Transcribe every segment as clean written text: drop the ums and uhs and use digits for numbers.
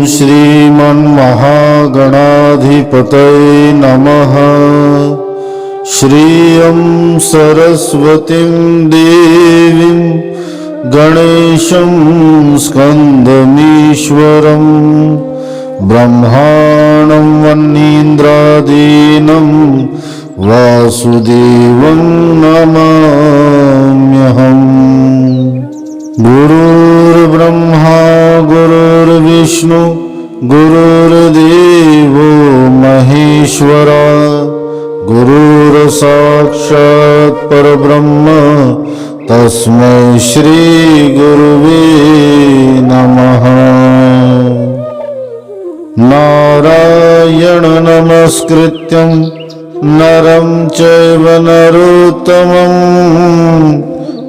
श्रीमन्महागणाधिपतये नमः। श्रियं सरस्वतीं देवीं गणेशं स्कन्दमीश्वरं ब्रह्माणं वन्नीन्द्रादीनं वासुदेवं नमाम्यहम्। गुरुर्ब्रह्मा गुरुर्विष्णु गुरुर्देवो महेश्वरा गुरुर्साक्षात् परब्रह्म तस्मै श्री गुरुवे नमः। नारायण नमस्कृत्यं नरं चैव नरोत्तमं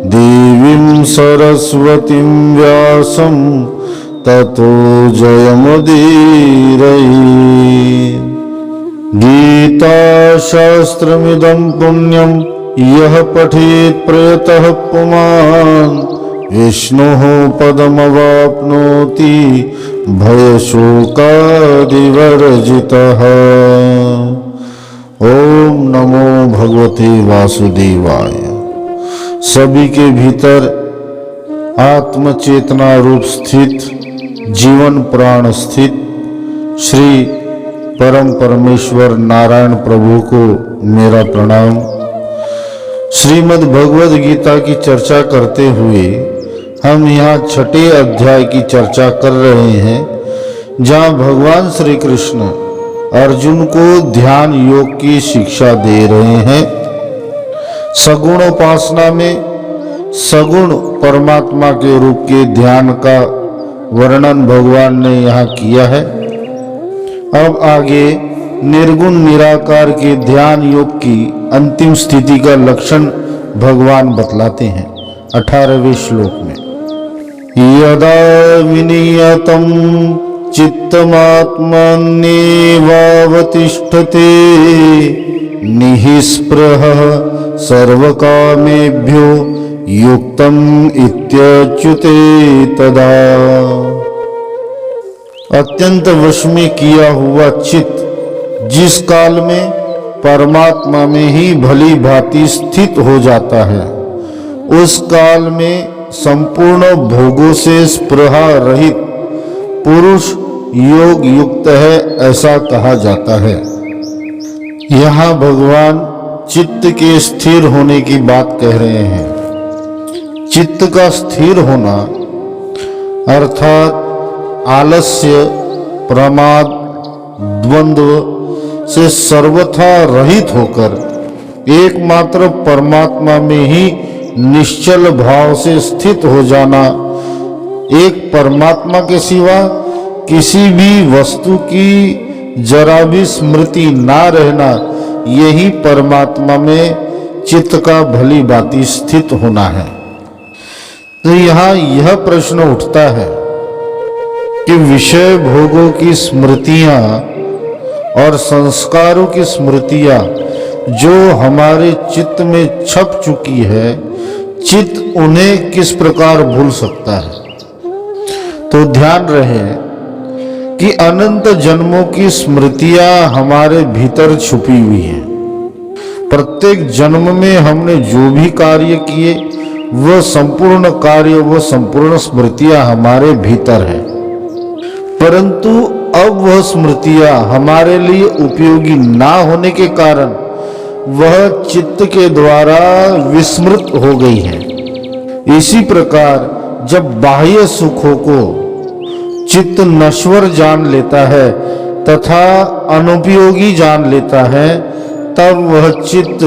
देवीं सरस्वतीं व्यासं ततो जयमुदीरयेत्। गीताशास्त्रमिदं पुण्यं यः पठेत् प्रयतः पुमान् विष्णोः पदमवाप्नोति भयशोकादिवर्जितः। ओम नमो भगवते वासुदेवाय। सभी के भीतर आत्म चेतना रूप स्थित, जीवन प्राण स्थित श्री परम परमेश्वर नारायण प्रभु को मेरा प्रणाम। श्रीमद् भगवद गीता की चर्चा करते हुए हम यहाँ छठे अध्याय की चर्चा कर रहे हैं, जहाँ भगवान श्री कृष्ण अर्जुन को ध्यान योग की शिक्षा दे रहे हैं। सगुणोपासना में सगुण परमात्मा के रूप के ध्यान का वर्णन भगवान ने यहाँ किया है। अब आगे निर्गुण निराकार के ध्यान योग की अंतिम स्थिति का लक्षण भगवान बतलाते हैं 18वें श्लोक में। यदा विनियतं चित्तमात्मन्येवावतिष्ठते निःस्पृहः सर्वकामेभ्यो युक्तम् इत्युच्यते तदा। अत्यंत वश में किया हुआ चित्त जिस काल में परमात्मा में ही भली भांति स्थित हो जाता है, उस काल में संपूर्ण भोगों से स्पृहा रहित पुरुष योग युक्त है, ऐसा कहा जाता है। यहाँ भगवान चित्त के स्थिर होने की बात कह रहे हैं। चित्त का स्थिर होना अर्थात आलस्य, प्रमाद, द्वंद्व से सर्वथा रहित होकर एकमात्र परमात्मा में ही निश्चल भाव से स्थित हो जाना, एक परमात्मा के सिवा किसी भी वस्तु की जरा भी स्मृति ना रहना, यही परमात्मा में चित्त का भली भांति स्थित होना है। तो यहाँ यह प्रश्न उठता है कि विषय भोगों की स्मृतियां और संस्कारों की स्मृतियां जो हमारे चित्त में छप चुकी है, चित्त उन्हें किस प्रकार भूल सकता है। तो ध्यान रहे कि अनंत जन्मों की स्मृतियां हमारे भीतर छुपी हुई हैं। प्रत्येक जन्म में हमने जो भी कार्य किए, वह संपूर्ण कार्य, वह संपूर्ण स्मृतियां हमारे भीतर है। परंतु अब वह स्मृतियां हमारे लिए उपयोगी ना होने के कारण वह चित्त के द्वारा विस्मृत हो गई है। इसी प्रकार जब बाह्य सुखों को चित्त नश्वर जान लेता है तथा अनुपयोगी जान लेता है, तब वह चित्त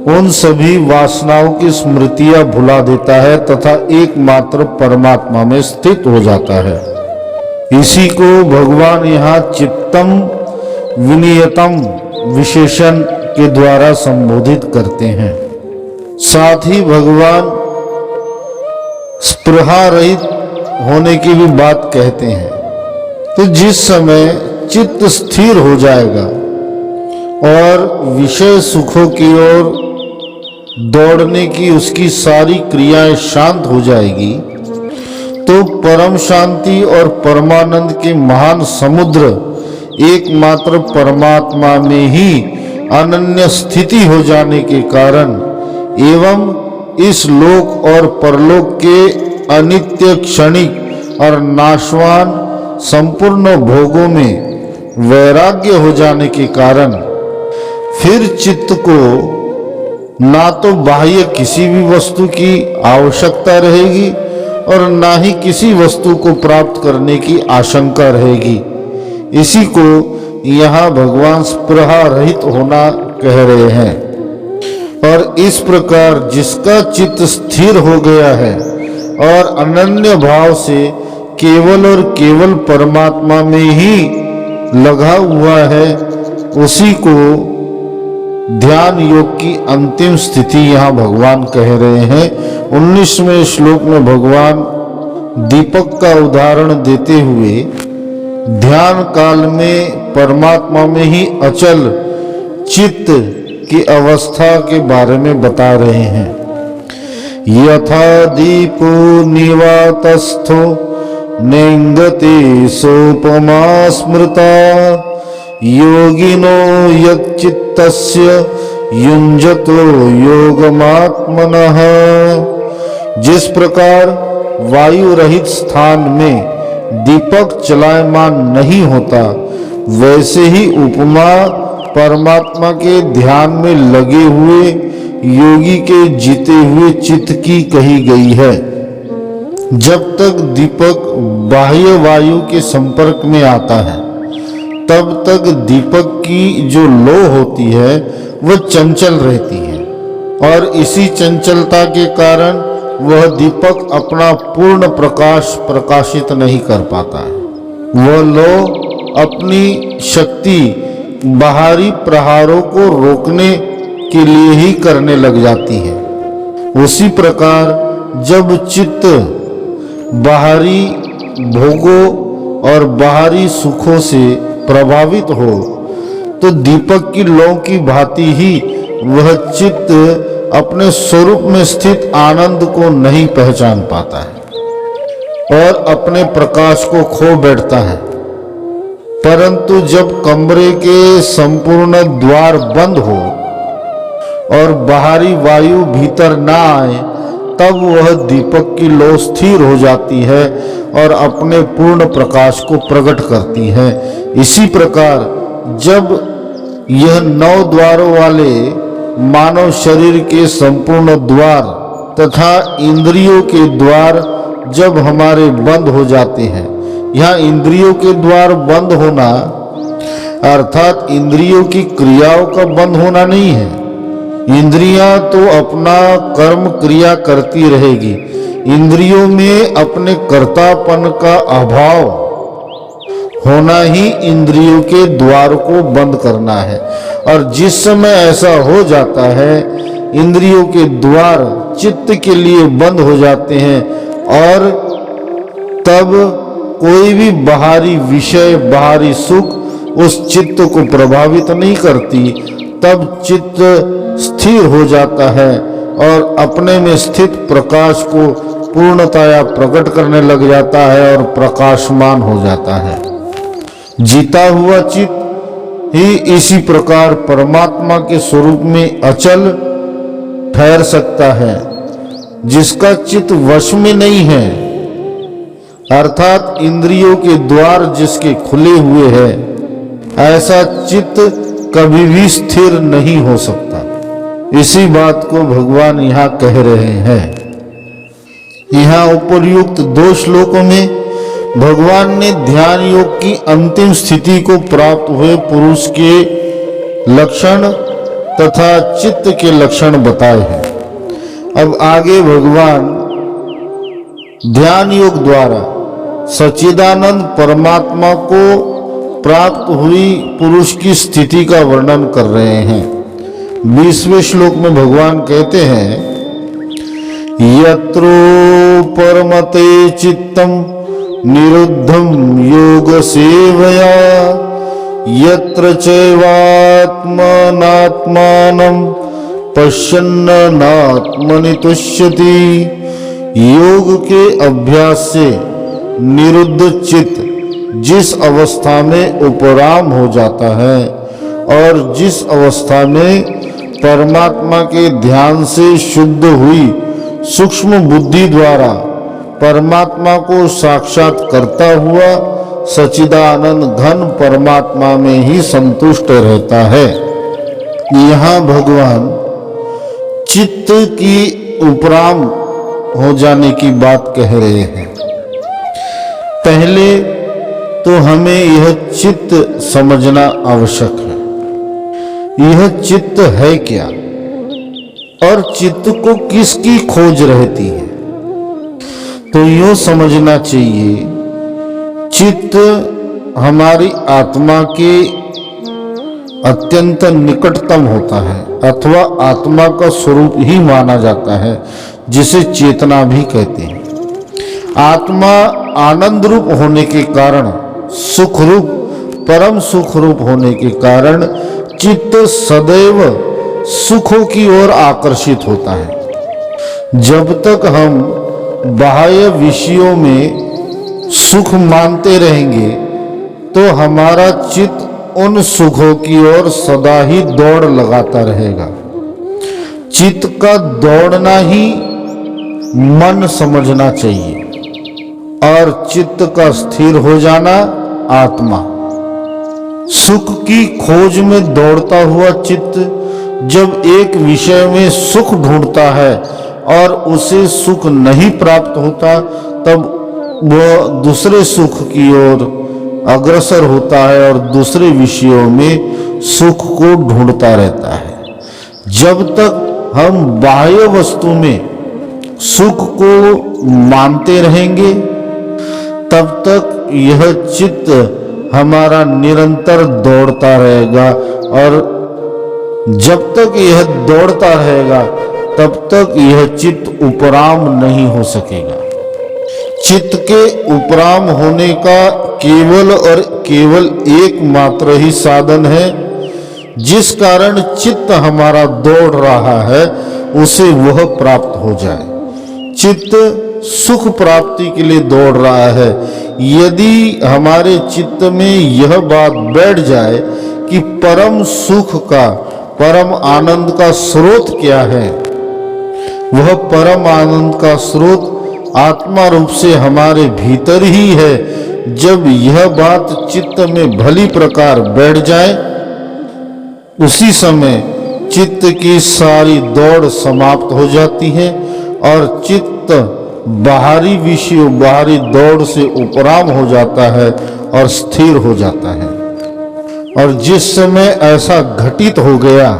उन सभी वासनाओं की स्मृतियां भुला देता है तथा एकमात्र परमात्मा में स्थित हो जाता है। इसी को भगवान यहाँ चित्तम विनियतम विशेषण के द्वारा संबोधित करते हैं। साथ ही भगवान स्पृहा रहित होने की भी बात कहते हैं। तो जिस समय चित्त स्थिर हो जाएगा और विषय सुखों की ओर दौड़ने की उसकी सारी क्रियाएं शांत हो जाएगी, तो तो परम शांति और परमानंद के महान समुद्र एकमात्र परमात्मा में ही अनन्य स्थिति हो जाने के कारण एवं इस लोक और परलोक के अनित्य, क्षणिक और नाशवान संपूर्ण भोगों में वैराग्य हो जाने के कारण फिर चित्त को ना तो बाह्य किसी भी वस्तु की आवश्यकता रहेगी और ना ही किसी वस्तु को प्राप्त करने की आशंका रहेगी। इसी को यहाँ भगवान स्पृहा रहित होना कह रहे हैं। और इस प्रकार जिसका चित्त स्थिर हो गया है और अनन्य भाव से केवल और केवल परमात्मा में ही लगा हुआ है, उसी को ध्यान योग की अंतिम स्थिति यहाँ भगवान कह रहे हैं। 19वें श्लोक में भगवान दीपक का उदाहरण देते हुए ध्यान काल में परमात्मा में ही अचल चित्त की अवस्था के बारे में बता रहे हैं। यथा दीपो निवातस्थो नेंगते सोपमा स्मृता योगिनो यच्चित्तस्य युञ्जतो योगमात्मनः। जिस प्रकार वायु रहित स्थान में दीपक चलायमान नहीं होता, वैसे ही उपमा परमात्मा के ध्यान में लगे हुए योगी के जीते हुए चित्त की कही गई है। जब तक दीपक बाह्य वायु के संपर्क में आता है, तब तक दीपक की जो लो होती है वह चंचल रहती है और इसी चंचलता के कारण वह दीपक अपना पूर्ण प्रकाश प्रकाशित नहीं कर पाता है। वह लो अपनी शक्ति बाहरी प्रहारों को रोकने के लिए ही करने लग जाती है। उसी प्रकार जब चित्त बाहरी भोगों और बाहरी सुखों से प्रभावित हो, तो दीपक की लौ की भांति ही वह चित्त अपने स्वरूप में स्थित आनंद को नहीं पहचान पाता है और अपने प्रकाश को खो बैठता है। परंतु जब कमरे के संपूर्ण द्वार बंद हो और बाहरी वायु भीतर ना आए, तब वह दीपक की लौ स्थिर हो जाती है और अपने पूर्ण प्रकाश को प्रकट करती है। इसी प्रकार जब यह 9 द्वारों वाले मानव शरीर के संपूर्ण द्वार तथा इंद्रियों के द्वार जब हमारे बंद हो जाते हैं, यहाँ इंद्रियों के द्वार बंद होना अर्थात इंद्रियों की क्रियाओं का बंद होना नहीं है। इंद्रियां तो अपना कर्म क्रिया करती रहेगी। इंद्रियों में अपने कर्तापन का अभाव होना ही इंद्रियों के द्वार को बंद करना है। और जिस समय ऐसा हो जाता है, इंद्रियों के द्वार चित्त के लिए बंद हो जाते हैं और तब कोई भी बाहरी विषय, बाहरी सुख उस चित्त को प्रभावित नहीं करती। तब चित्त स्थिर हो जाता है और अपने में स्थित प्रकाश को पूर्णतया प्रकट करने लग जाता है और प्रकाशमान हो जाता है। जीता हुआ चित्त ही इसी प्रकार परमात्मा के स्वरूप में अचल ठहर सकता है। जिसका चित्त वश में नहीं है, अर्थात इंद्रियों के द्वार जिसके खुले हुए हैं, ऐसा चित्त कभी भी स्थिर नहीं हो सकता। इसी बात को भगवान यहाँ कह रहे हैं। यहाँ उपर्युक्त 2 श्लोकों में भगवान ने ध्यान योग की अंतिम स्थिति को प्राप्त हुए पुरुष के लक्षण तथा चित्त के लक्षण बताए हैं। अब आगे भगवान ध्यान योग द्वारा सच्चिदानंद परमात्मा को प्राप्त हुई पुरुष की स्थिति का वर्णन कर रहे हैं। 20वें श्लोक में भगवान कहते हैं, यत्रो परमते चित्तम निरुद्धम योग सेवया यत्र चैवात्मनात्मानं पश्यन्न नात्मनि तुष्यति योग के अभ्यास से निरुद्ध चित्त जिस अवस्था में उपराम हो जाता है और जिस अवस्था में परमात्मा के ध्यान से शुद्ध हुई सूक्ष्म बुद्धि द्वारा परमात्मा को साक्षात करता हुआ सच्चिदानंद घन परमात्मा में ही संतुष्ट रहता है। यहाँ भगवान चित्त की उपराम हो जाने की बात कह रहे हैं। पहले तो हमें यह चित्त समझना आवश्यक है। यह चित्त है क्या और चित्त को किसकी खोज रहती है? तो यूं समझना चाहिए, चित्त हमारी आत्मा के अत्यंत निकटतम होता है अथवा आत्मा का स्वरूप ही माना जाता है, जिसे चेतना भी कहते हैं। आत्मा आनंद रूप होने के कारण, सुख रूप, परम सुख रूप होने के कारण चित्त सदैव सुखों की ओर आकर्षित होता है। जब तक हम बाह्य विषयों में सुख मानते रहेंगे तो हमारा चित्त उन सुखों की ओर सदा ही दौड़ लगाता रहेगा। चित्त का दौड़ना ही मन समझना चाहिए और चित्त का स्थिर हो जाना आत्मा। सुख की खोज में दौड़ता हुआ चित्त जब एक विषय में सुख ढूंढता है और उसे सुख नहीं प्राप्त होता, तब वह दूसरे सुख की ओर अग्रसर होता है और दूसरे विषयों में सुख को ढूंढता रहता है। जब तक हम बाह्य वस्तु में सुख को मानते रहेंगे तब तक यह चित्त हमारा निरंतर दौड़ता रहेगा, और जब तक यह दौड़ता रहेगा तब तक यह चित्त उपराम नहीं हो सकेगा। चित्त के उपराम होने का केवल और केवल एकमात्र ही साधन है, जिस कारण चित्त हमारा दौड़ रहा है उसे वह प्राप्त हो जाए। चित्त सुख प्राप्ति के लिए दौड़ रहा है। यदि हमारे चित्त में यह बात बैठ जाए कि परम सुख का, परम आनंद का स्रोत क्या है, वह परम आनंद का स्रोत आत्मा रूप से हमारे भीतर ही है, जब यह बात चित्त में भली प्रकार बैठ जाए, उसी समय चित्त की सारी दौड़ समाप्त हो जाती है और चित्त बाहरी विषयों, बाहरी दौड़ से उपराम हो जाता है और स्थिर हो जाता है। और जिस समय ऐसा घटित हो गया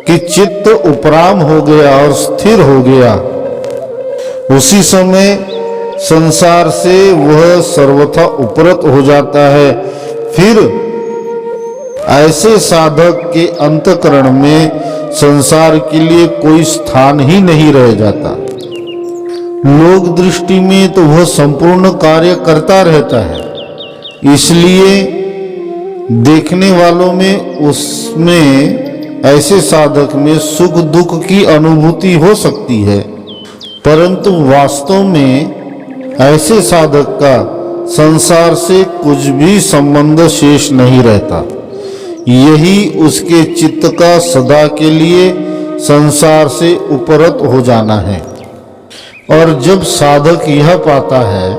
कि चित्त उपराम हो गया और स्थिर हो गया, उसी समय संसार से वह सर्वथा उपरत हो जाता है। फिर ऐसे साधक के अंतःकरण में संसार के लिए कोई स्थान ही नहीं रह जाता। लोक दृष्टि में तो वह संपूर्ण कार्य करता रहता है, इसलिए देखने वालों में, उसमें, ऐसे साधक में सुख दुख की अनुभूति हो सकती है, परंतु वास्तव में ऐसे साधक का संसार से कुछ भी संबंध शेष नहीं रहता। यही उसके चित्त का सदा के लिए संसार से उपरत हो जाना है। और जब साधक यह पाता है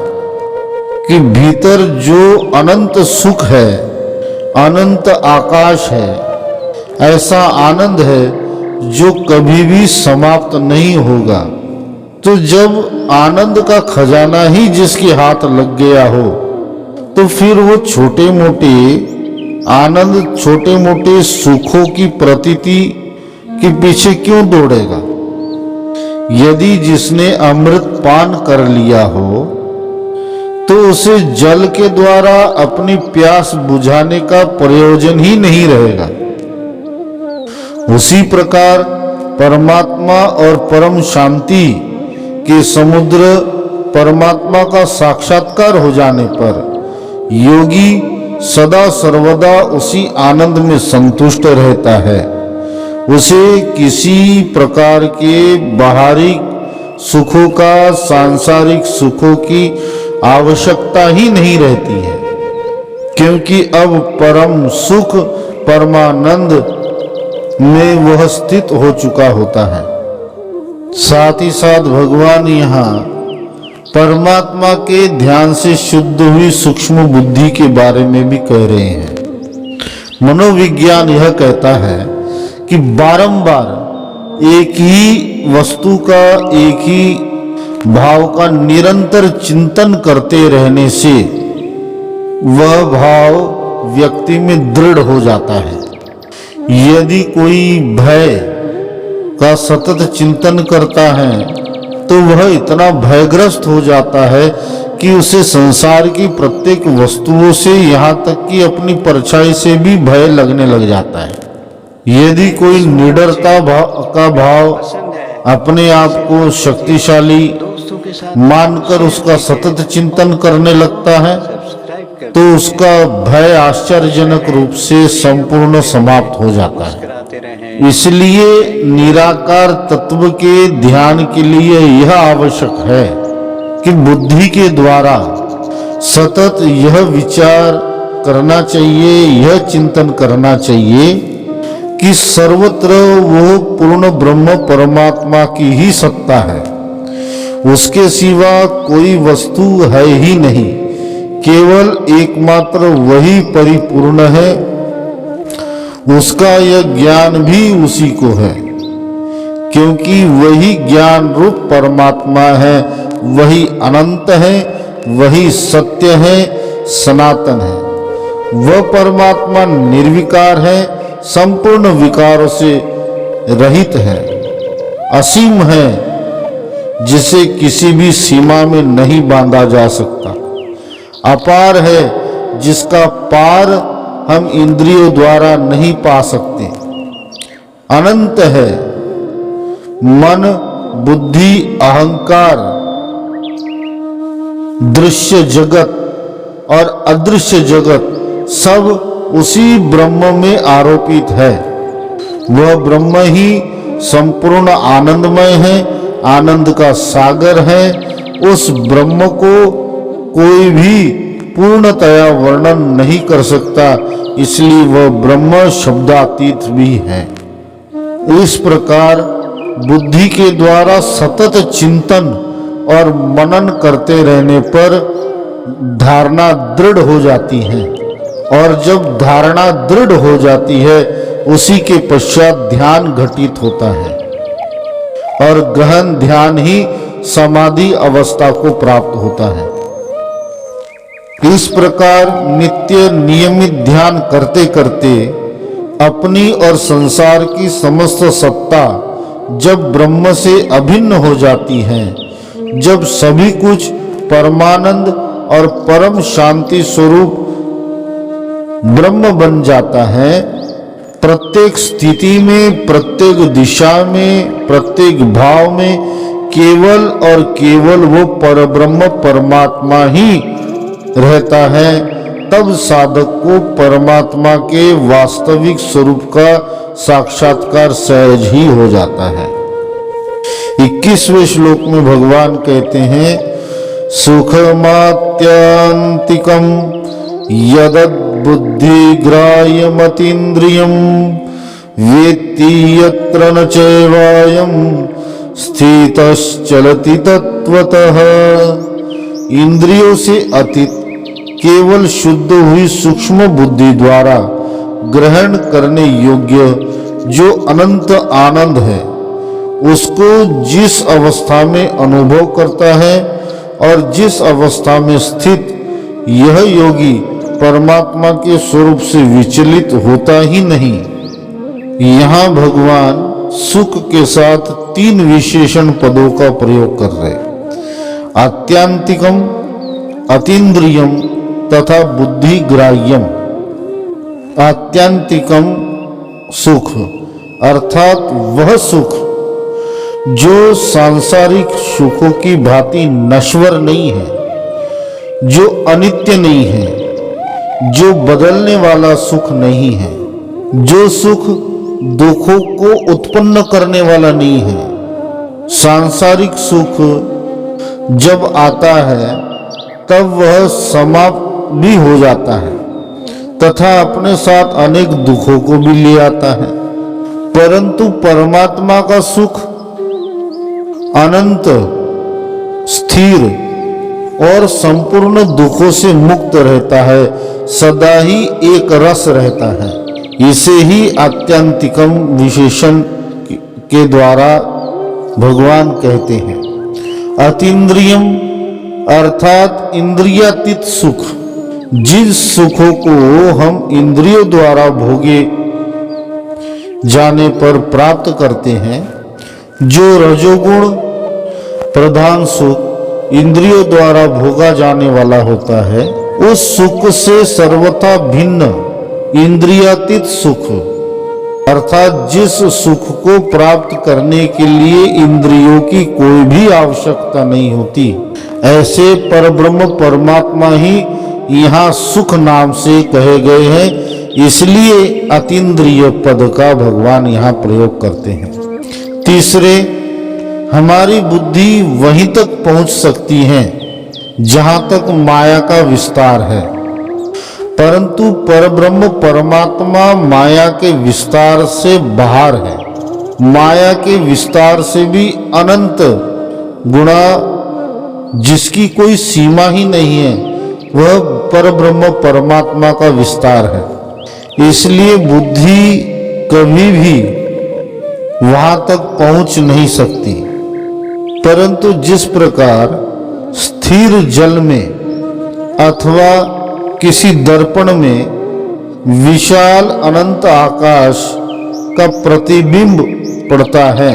कि भीतर जो अनंत सुख है, अनंत आकाश है, ऐसा आनंद है जो कभी भी समाप्त नहीं होगा, तो जब आनंद का खजाना ही जिसके हाथ लग गया हो, तो फिर वो छोटे मोटे आनंद, छोटे मोटे सुखों की प्रतीति के पीछे क्यों दौड़ेगा? यदि जिसने अमृत पान कर लिया हो तो उसे जल के द्वारा अपनी प्यास बुझाने का प्रयोजन ही नहीं रहेगा। उसी प्रकार परमात्मा और परम शांति के समुद्र परमात्मा का साक्षात्कार हो जाने पर योगी सदा सर्वदा उसी आनंद में संतुष्ट रहता है। उसे किसी प्रकार के बाहरी सुखों का, सांसारिक सुखों की आवश्यकता ही नहीं रहती है, क्योंकि अब परम सुख परमानंद में वह स्थित हो चुका होता है। साथ ही साथ भगवान यहाँ परमात्मा के ध्यान से शुद्ध हुई सूक्ष्म बुद्धि के बारे में भी कह रहे हैं। मनोविज्ञान यह कहता है कि बारंबार एक ही वस्तु का, एक ही भाव का निरंतर चिंतन करते रहने से वह भाव व्यक्ति में दृढ़ हो जाता है। यदि कोई भय का सतत चिंतन करता है तो वह इतना भयग्रस्त हो जाता है कि उसे संसार की प्रत्येक वस्तुओं से, यहाँ तक कि अपनी परछाई से भी भय लगने लग जाता है। यदि कोई निडरता का भाव अपने आप को शक्तिशाली मानकर उसका सतत चिंतन करने लगता है तो उसका भय आश्चर्यजनक रूप से संपूर्ण समाप्त हो जाता है। इसलिए निराकार तत्व के ध्यान के लिए यह आवश्यक है कि बुद्धि के द्वारा सतत यह विचार करना चाहिए, यह चिंतन करना चाहिए कि सर्वत्र वो पूर्ण ब्रह्म परमात्मा की ही सत्ता है, उसके सिवा कोई वस्तु है ही नहीं, केवल एकमात्र वही परिपूर्ण है। उसका यह ज्ञान भी उसी को है, क्योंकि वही ज्ञान रूप परमात्मा है, वही अनंत है, वही सत्य है, सनातन है। वह परमात्मा निर्विकार है, संपूर्ण विकारों से रहित है, असीम है, जिसे किसी भी सीमा में नहीं बांधा जा सकता, अपार है, जिसका पार हम इंद्रियों द्वारा नहीं पा सकते, अनंत है। मन, बुद्धि, अहंकार, दृश्य जगत और अदृश्य जगत सब उसी ब्रह्म में आरोपित है। वह ब्रह्म ही संपूर्ण आनंदमय है, आनंद का सागर है। उस ब्रह्म को कोई भी पूर्णतया वर्णन नहीं कर सकता, इसलिए वह ब्रह्म शब्दातीत भी है। इस प्रकार बुद्धि के द्वारा सतत चिंतन और मनन करते रहने पर धारणा दृढ़ हो जाती है, और जब धारणा दृढ़ हो जाती है उसी के पश्चात ध्यान घटित होता है, और गहन ध्यान ही समाधि अवस्था को प्राप्त होता है। इस प्रकार नित्य नियमित ध्यान करते करते अपनी और संसार की समस्त सत्ता जब ब्रह्म से अभिन्न हो जाती है, जब सभी कुछ परमानंद और परम शांति स्वरूप ब्रह्म बन जाता है, प्रत्येक स्थिति में, प्रत्येक दिशा में, प्रत्येक भाव में केवल और केवल वो परब्रह्म परमात्मा ही रहता है, तब साधक को परमात्मा के वास्तविक स्वरूप का साक्षात्कार सहज ही हो जाता है। 21वें श्लोक में भगवान कहते हैं, सुखमात्यंतिकम यदद्बुद्धिग्राह्यमतीन्द्रियं वेत्ति यत्र न चैवायं स्थितश्चलति तत्वतः। इंद्रियों से अतीत केवल शुद्ध हुई सूक्ष्म बुद्धि द्वारा ग्रहण करने योग्य जो अनंत आनंद है, उसको जिस अवस्था में अनुभव करता है और जिस अवस्था में स्थित यह योगी परमात्मा के स्वरूप से विचलित होता ही नहीं। यहाँ भगवान सुख के साथ 3 विशेषण पदों का प्रयोग कर रहे, आत्यांतिकम, अतीन्द्रियम तथा बुद्धिग्राह्यम। आत्यांतिकम सुख अर्थात वह सुख जो सांसारिक सुखों की भांति नश्वर नहीं है, जो अनित्य नहीं है, जो बदलने वाला सुख नहीं है, जो सुख दुखों को उत्पन्न करने वाला नहीं है, सांसारिक सुख जब आता है तब वह समाप्त भी हो जाता है तथा अपने साथ अनेक दुखों को भी ले आता है, परंतु परमात्मा का सुख अनंत, स्थिर और संपूर्ण दुखों से मुक्त रहता है, सदा ही एक रस रहता है। इसे ही आत्यंतिकम विशेषण के द्वारा भगवान कहते हैं। अतीन्द्रियम अर्थात इंद्रियातीत सुख, जिस सुखों को हम इंद्रियों द्वारा भोगे जाने पर प्राप्त करते हैं, जो रजोगुण प्रधान सुख इंद्रियों द्वारा भोगा जाने वाला होता है, उस सुख से सर्वथा भिन्न इंद्रियातीत सुख अर्थात जिस सुख को प्राप्त करने के लिए इंद्रियों की कोई भी आवश्यकता नहीं होती, ऐसे परब्रह्म परमात्मा ही यहाँ सुख नाम से कहे गए हैं। इसलिए अतीन्द्रिय पद का भगवान यहाँ प्रयोग करते हैं। तीसरे, हमारी बुद्धि वहीं तक पहुंच सकती है जहां तक माया का विस्तार है, परंतु परब्रह्म परमात्मा माया के विस्तार से बाहर है। माया के विस्तार से भी अनंत गुणा, जिसकी कोई सीमा ही नहीं है, वह परब्रह्म परमात्मा का विस्तार है। इसलिए बुद्धि कभी भी वहां तक पहुंच नहीं सकती, परंतु जिस प्रकार स्थिर जल में अथवा किसी दर्पण में विशाल अनंत आकाश का प्रतिबिंब पड़ता है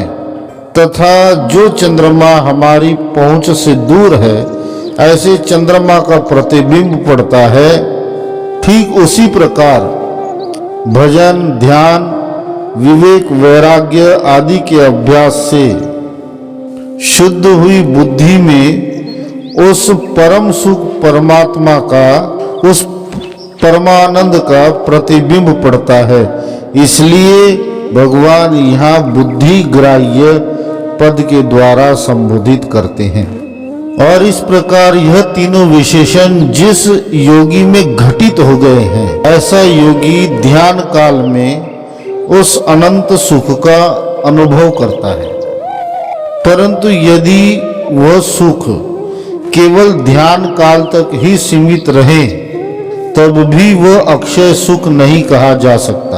तथा जो चंद्रमा हमारी पहुंच से दूर है ऐसे चंद्रमा का प्रतिबिंब पड़ता है, ठीक उसी प्रकार भजन, ध्यान, विवेक, वैराग्य आदि के अभ्यास से शुद्ध हुई बुद्धि में उस परम सुख परमात्मा का, उस परमानंद का प्रतिबिंब पड़ता है। इसलिए भगवान यहाँ बुद्धि ग्राह्य पद के द्वारा संबोधित करते हैं। और इस प्रकार यह तीनों विशेषण जिस योगी में घटित हो गए हैं, ऐसा योगी ध्यान काल में उस अनंत सुख का अनुभव करता है। परंतु यदि वह सुख केवल ध्यान काल तक ही सीमित रहे तब भी वह अक्षय सुख नहीं कहा जा सकता।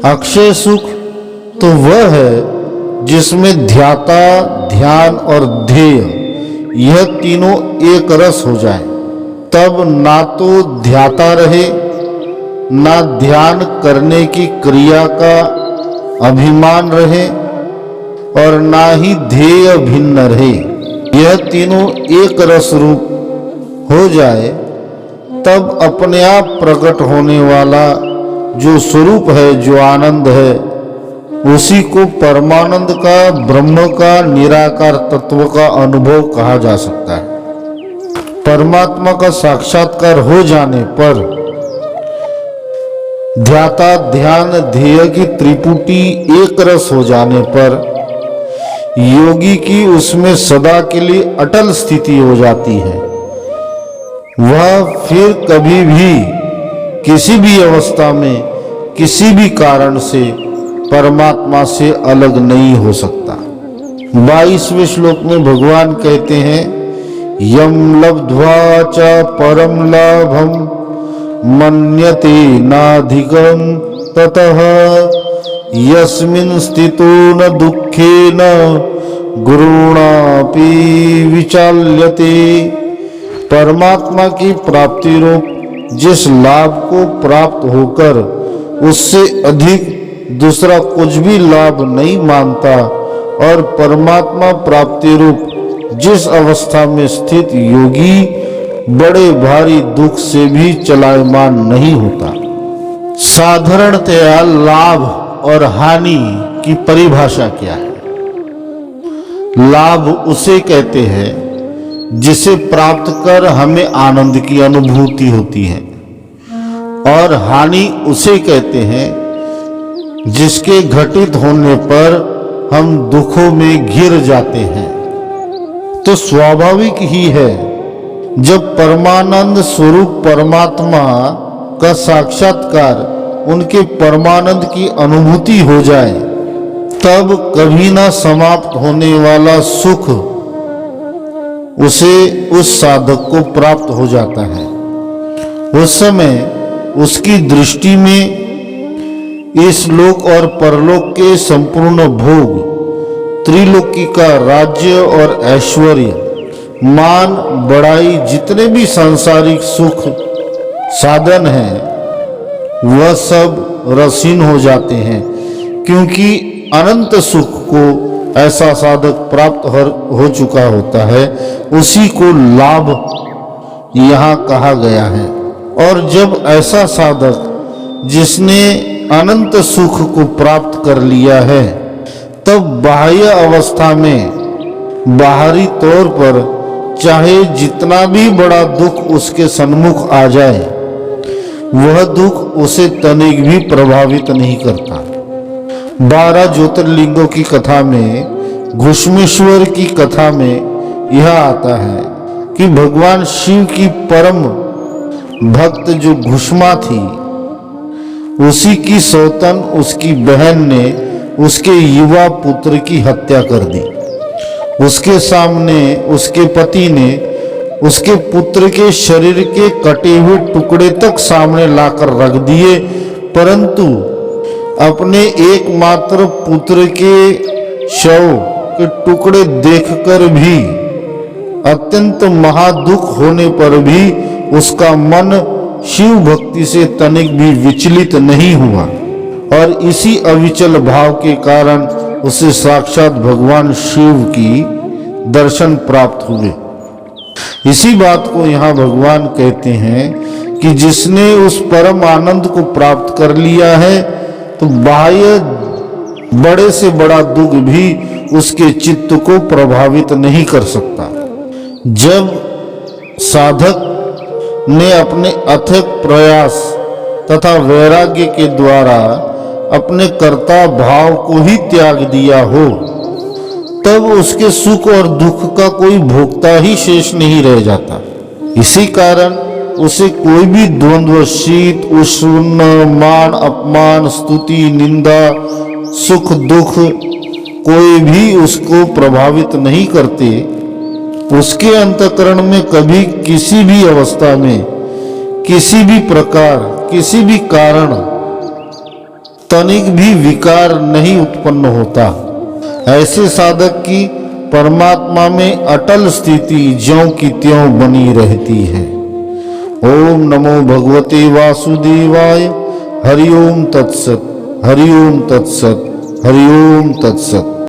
अक्षय सुख तो वह है जिसमें ध्याता, ध्यान और ध्येय यह तीनों एक रस हो जाए, तब ना तो ध्याता रहे, ना ध्यान करने की क्रिया का अभिमान रहे और ना ही ध्येय भिन्न रहे। यह तीनों एक रस रूप हो जाए, तब अपने आप प्रकट होने वाला जो स्वरूप है, जो आनंद है, उसी को परमानंद का, ब्रह्म का, निराकार तत्व का अनुभव कहा जा सकता है। परमात्मा का साक्षात्कार हो जाने पर ध्याता, ध्यान, ध्येय की त्रिपुटी एक रस हो जाने पर योगी की उसमें सदा के लिए अटल स्थिति हो जाती है। वह फिर कभी भी किसी भी अवस्था में किसी भी कारण से परमात्मा से अलग नहीं हो सकता। 22वें श्लोक में भगवान कहते हैं, यम लब्ध्वा च परम लाभम मन्यते नाधिकम ततः यस्मिन् स्थितो न दुःखेन गुरुणापि विचाल्यते। परमात्मा की प्राप्ति रूप जिस लाभ को प्राप्त होकर उससे अधिक दूसरा कुछ भी लाभ नहीं मानता और परमात्मा प्राप्ति रूप जिस अवस्था में स्थित योगी बड़े भारी दुख से भी चलायमान नहीं होता। साधारणतया लाभ और हानि की परिभाषा क्या है? लाभ उसे कहते हैं जिसे प्राप्त कर हमें आनंद की अनुभूति होती है, और हानि उसे कहते हैं जिसके घटित होने पर हम दुखों में घिर जाते हैं। तो स्वाभाविक ही है, जब परमानंद स्वरूप परमात्मा का साक्षात्कार, उनके परमानंद की अनुभूति हो जाए, तब कभी ना समाप्त होने वाला सुख उसे, उस साधक को प्राप्त हो जाता है। उस समय उसकी दृष्टि में इस लोक और परलोक के संपूर्ण भोग, त्रिलोकी का राज्य और ऐश्वर्य, मान बढ़ाई, जितने भी सांसारिक सुख साधन हैं, वह सब रसीन हो जाते हैं, क्योंकि अनंत सुख को ऐसा साधक प्राप्त हो चुका होता है। उसी को लाभ यहाँ कहा गया है। और जब ऐसा साधक जिसने अनंत सुख को प्राप्त कर लिया है, तब बाह्य अवस्था में, बाहरी तौर पर चाहे जितना भी बड़ा दुख उसके सन्मुख आ जाए, वह दुख उसे तनिक भी प्रभावित नहीं करता। 12 ज्योतिर्लिंगों की कथा में, घुश्मेश्वर की कथा में यह आता है कि भगवान शिव की परम भक्त जो घुश्मा थी, उसी की सौतन उसकी बहन ने उसके युवा पुत्र की हत्या कर दी। उसके सामने उसके पति ने उसके पुत्र के शरीर के कटे हुए टुकड़े तक सामने लाकर रख दिए, परंतु अपने एकमात्र पुत्र के शव के टुकड़े देखकर भी, अत्यंत महादुख होने पर भी उसका मन शिव भक्ति से तनिक भी विचलित नहीं हुआ, और इसी अविचल भाव के कारण उसे साक्षात भगवान शिव की दर्शन प्राप्त हुए। इसी बात को यहाँ भगवान कहते हैं कि जिसने उस परम आनंद को प्राप्त कर लिया है, तो बाह्य बड़े से बड़ा दुख भी उसके चित्त को प्रभावित नहीं कर सकता। जब साधक ने अपने अथक प्रयास तथा वैराग्य के द्वारा अपने कर्ता भाव को ही त्याग दिया हो, तब उसके सुख और दुख का कोई भोक्ता ही शेष नहीं रह जाता। इसी कारण उसे कोई भी द्वंद्व, शीत उष्ण, मान अपमान, स्तुति निंदा, सुख दुख, कोई भी उसको प्रभावित नहीं करते। उसके अंतःकरण में कभी किसी भी अवस्था में, किसी भी प्रकार, किसी भी कारण तनिक भी विकार नहीं उत्पन्न होता। ऐसे साधक की परमात्मा में अटल स्थिति ज्यों की त्यों बनी रहती है। ओम नमो भगवते वासुदेवाय। हरि ओम तत्सत, हरि ओम तत्सत, हरि ओम तत्सत।